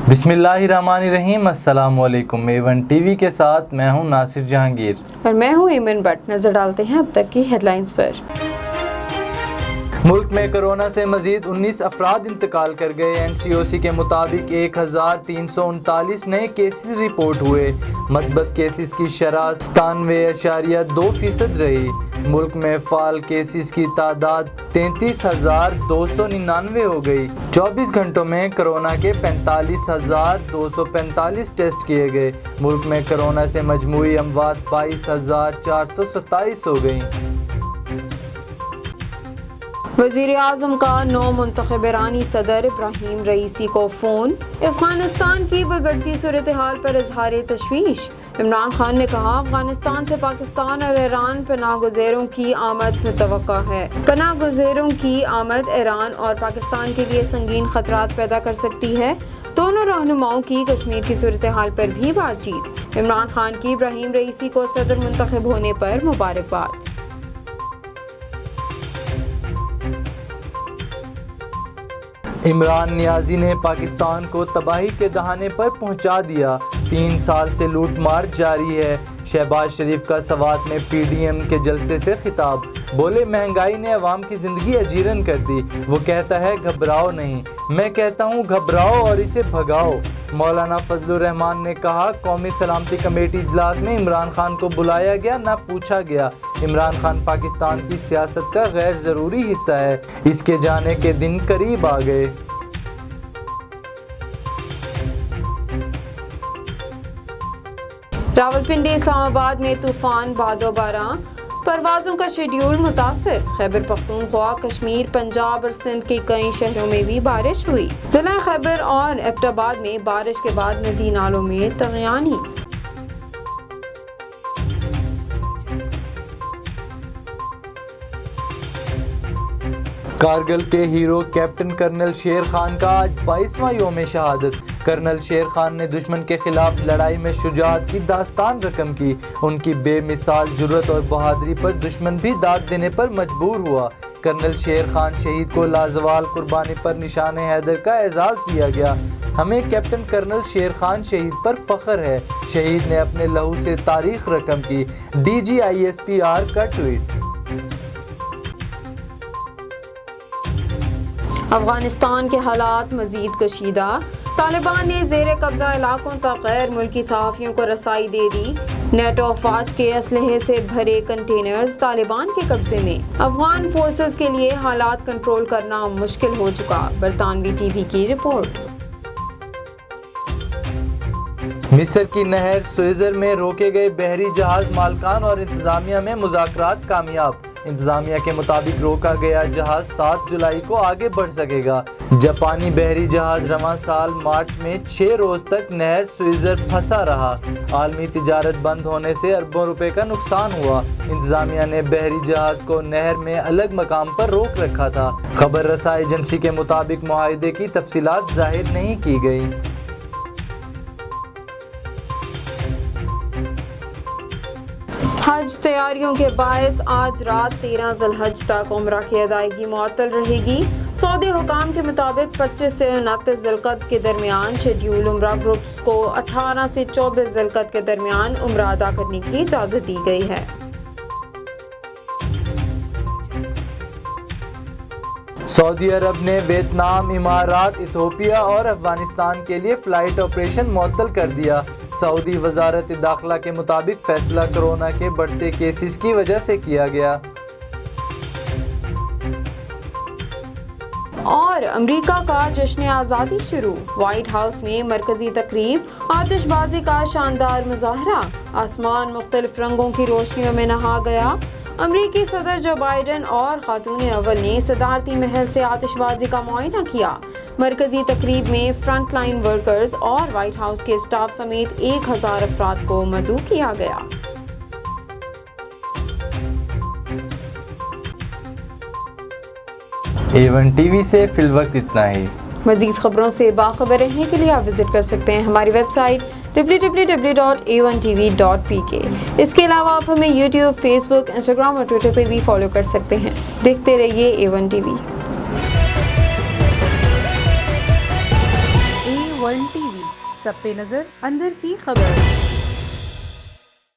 बिस्मिल्लाहिर्रहमानिर्रहीम। अस्सलाम वालेकुम। A1 टीवी के साथ मैं हूं नासिर जहांगीर और मैं हूं ईमन भट्ट। नजर डालते हैं अब तक की हेडलाइंस पर। मुल्क में कोरोना से मजीद 19 अफराद इंतकाल कर गए। NCOC के मुताबिक 1339 नए केसेस रिपोर्ट हुए। मस्बत केसेस की शरह 97.2% रही। मुल्क में फाल केसेस की तादाद 33,299 हो गई। 24 घंटों में कोरोना के 45,245 टेस्ट किए गए। मुल्क में कोरोना से मजमूई अमवात 22,427 हो गई। वज़ीर-ए-आज़म का नौ मुंतखब ईरानी सदर इब्राहीम रईसी को फ़ोन। अफगानिस्तान की बिगड़ती सूरत हाल पर इजहार तशवीश। इमरान खान ने कहा, अफगानिस्तान से पाकिस्तान और ईरान पनाह गुज़ेरों की आमद मुतवक्का है। पनाह गुज़ेरों की आमद ईरान और पाकिस्तान के लिए संगीन खतरात पैदा कर सकती है। दोनों रहनुमाओं की कश्मीर की सूरत हाल पर भी बातचीत। इमरान खान की इब्राहीम रईसी को सदर मुंतखब होने पर मुबारकबाद। इमरान नियाज़ी ने पाकिस्तान को तबाही के दहाने पर पहुंचा दिया। 3 साल से लूट मार जारी है। शहबाज शरीफ का सवात में PDM के जलसे से खिताब। बोले, महंगाई ने अवाम की ज़िंदगी अजीरन कर दी। वो कहता है घबराओ नहीं, मैं कहता हूँ घबराओ और इसे भगाओ। मौलाना फजलुर रहमान ने कहा, कौमी सलामती कमेटी इजलास में इमरान खान को बुलाया गया, ना पूछा गया। इमरान खान पाकिस्तान की सियासत का गैर ज़रूरी हिस्सा है। इसके जाने के दिन करीब आ गए। रावलपिंडी इस्लामाबाद में तूफान बादोबारा, परवाज़ों का शेड्यूल मुतासर। खैबर पख्तूनख्वा, कश्मीर, पंजाब और सिंध के कई शहरों में भी बारिश हुई। जिला खैबर और एबटाबाद में बारिश के बाद नदी नालों में तगयानी। कारगिल के हीरो कैप्टन कर्नल शेर खान का आज 22वां यौम शहादत। कर्नल शेर खान ने दुश्मन के खिलाफ लड़ाई में शुजाअत की दास्तान रकम की। उनकी बेमिसाल जुर्रत और बहादुरी पर दुश्मन भी दाद देने पर मजबूर हुआ। कर्नल शेर खान शहीद को लाजवाल कुर्बानी पर निशान हैदर का एजाज़ दिया गया। हमें कैप्टन कर्नल शेर खान शहीद पर फख्र है। शहीद ने अपने लहू से तारीख रकम की। DGISPR का ट्वीट। अफगानिस्तान के हालात मजीद कशीदा। तालिबान ने ज़ेर कब्जा इलाकों तक गैर मुल्की सहाफ़ियों को रसाई दे दी। नेटो अफवाज के असलहे से भरे कंटेनर्स तालिबान के कब्जे में। अफगान फोर्सेस के लिए हालात कंट्रोल करना मुश्किल हो चुका। बरतानवी TV की रिपोर्ट। मिस्र की नहर सुएज़ में रोके गए बहरी जहाज मालकान और इंतजामिया में मुज़ाकरात कामयाब। इंतजामिया के मुताबिक रोका गया जहाज 7 जुलाई को आगे बढ़ सकेगा। जापानी बहरी जहाज रवां साल मार्च में 6 रोज तक नहर सुएज़ फंसा रहा। आलमी तिजारत बंद होने से अरबों रुपए का नुकसान हुआ। इंतजामिया ने बहरी जहाज को नहर में अलग मकाम पर रोक रखा था। खबर रसा एजेंसी के मुताबिक मुआहदे की तफसीलात जाहिर नहीं की गई। हज तैयारियों के बायस आज रात 13 ज़िलहज तक उम्रा की अदायगी मुअत्तल रहेगी। सऊदी हुकाम के मुताबिक 25 से 29 ज़िलक़द के दरमियान शेड्यूल उम्रा ग्रुप्स को 18 से 24 ज़िलक़द के दरमियान उम्रा अदा करने की इजाज़त दी गई है। सऊदी अरब ने वियतनाम, इमारात, इथियोपिया और अफगानिस्तान के लिए फ़्लाइट ऑपरेशन मुअत्तल कर दिया। सऊदी वज़ारत दाखिला के मुताबिक फैसला कोरोना के बढ़ते केसेस की वजह से किया गया। और अमेरिका का जश्न आज़ादी शुरू। व्हाइट हाउस में मरकजी तकरीब, आतिशबाजी का शानदार मुजाहरा। आसमान मुख्तलिफ रंगों की रोशनियों में नहा गया। अमेरिकी सदर जो बाइडन और खातून अव्वल ने सदारती महल से आतिशबाजी का मुआयना किया। मरकजी तकरीब में फ्रंट लाइन वर्कर्स और व्हाइट हाउस के स्टाफ समेत 1000 अफराद को मदऊ किया गया। A1 टीवी से फिलवक्त इतना ही। मज़ीद खबरों से बाखबर रहने के लिए आप विजिट कर सकते हैं हमारी वेबसाइट www.a1tv.pk। इसके अलावा आप हमें YouTube, Facebook, Instagram और Twitter पे भी फॉलो कर सकते हैं। देखते रहिए A1 TV। A1 TV سب پہ نظر اندر کی خبر۔